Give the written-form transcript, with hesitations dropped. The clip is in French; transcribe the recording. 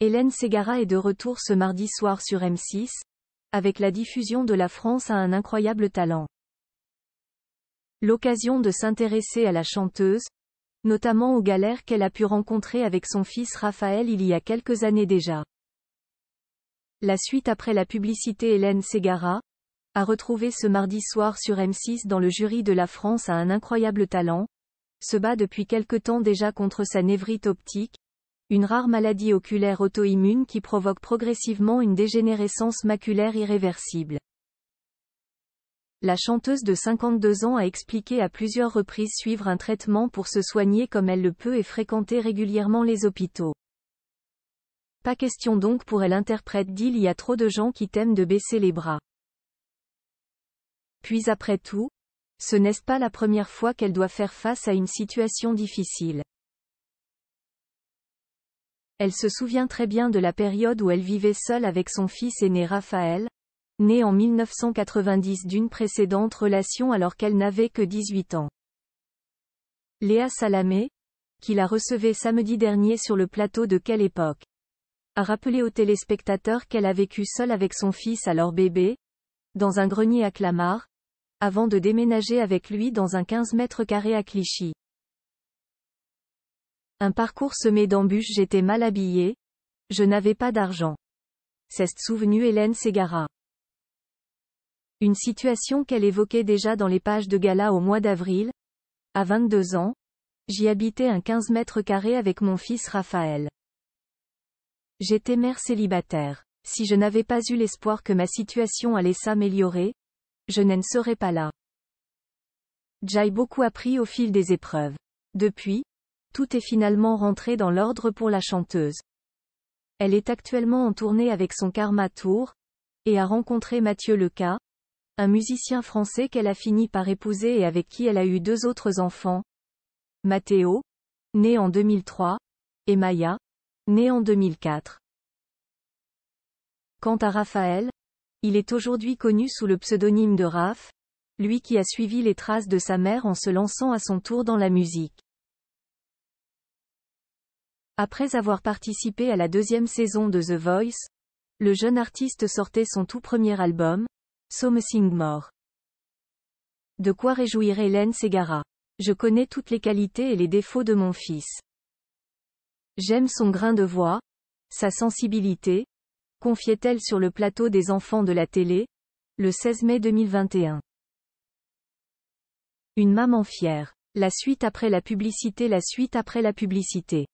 Hélène Ségara est de retour ce mardi soir sur M6, avec la diffusion de La France a un incroyable talent. L'occasion de s'intéresser à la chanteuse, notamment aux galères qu'elle a pu rencontrer avec son fils Raphaël il y a quelques années déjà. La suite après la publicité. Hélène Ségara a retrouvé ce mardi soir sur M6 dans le jury de La France a un incroyable talent, se bat depuis quelque temps déjà contre sa névrite optique, une rare maladie oculaire auto-immune qui provoque progressivement une dégénérescence maculaire irréversible. La chanteuse de 52 ans a expliqué à plusieurs reprises suivre un traitement pour se soigner comme elle le peut et fréquenter régulièrement les hôpitaux. Pas question donc pour elle, interprète dit, il y a trop de gens qui t'aiment, de baisser les bras. Puis après tout, ce n'est pas la première fois qu'elle doit faire face à une situation difficile. Elle se souvient très bien de la période où elle vivait seule avec son fils aîné Raphaël, né en 1990 d'une précédente relation alors qu'elle n'avait que 18 ans. Léa Salamé, qui la recevait samedi dernier sur le plateau de Quelle époque, a rappelé aux téléspectateurs qu'elle a vécu seule avec son fils alors bébé, dans un grenier à Clamart, avant de déménager avec lui dans un 15 mètres carrés à Clichy. Un parcours semé d'embûches, j'étais mal habillée, je n'avais pas d'argent. S'est souvenue Hélène Ségara. Une situation qu'elle évoquait déjà dans les pages de gala au mois d'avril. À 22 ans, j'y habitais un 15 mètres carrés avec mon fils Raphaël. J'étais mère célibataire. Si je n'avais pas eu l'espoir que ma situation allait s'améliorer, je n'en serais pas là. J'ai beaucoup appris au fil des épreuves. Depuis, tout est finalement rentré dans l'ordre pour la chanteuse. Elle est actuellement en tournée avec son Karma Tour, et a rencontré Mathieu Leca, un musicien français qu'elle a fini par épouser et avec qui elle a eu 2 autres enfants. Matteo, né en 2003, et Maya, née en 2004. Quant à Raphaël, il est aujourd'hui connu sous le pseudonyme de Raph, lui qui a suivi les traces de sa mère en se lançant à son tour dans la musique. Après avoir participé à la 2e saison de The Voice, le jeune artiste sortait son tout premier album, Something More. De quoi réjouir Hélène Ségara. Je connais toutes les qualités et les défauts de mon fils. J'aime son grain de voix, sa sensibilité, confiait-elle sur le plateau des enfants de la télé, le 16 mai 2021. Une maman fière. La suite après la publicité. La suite après la publicité.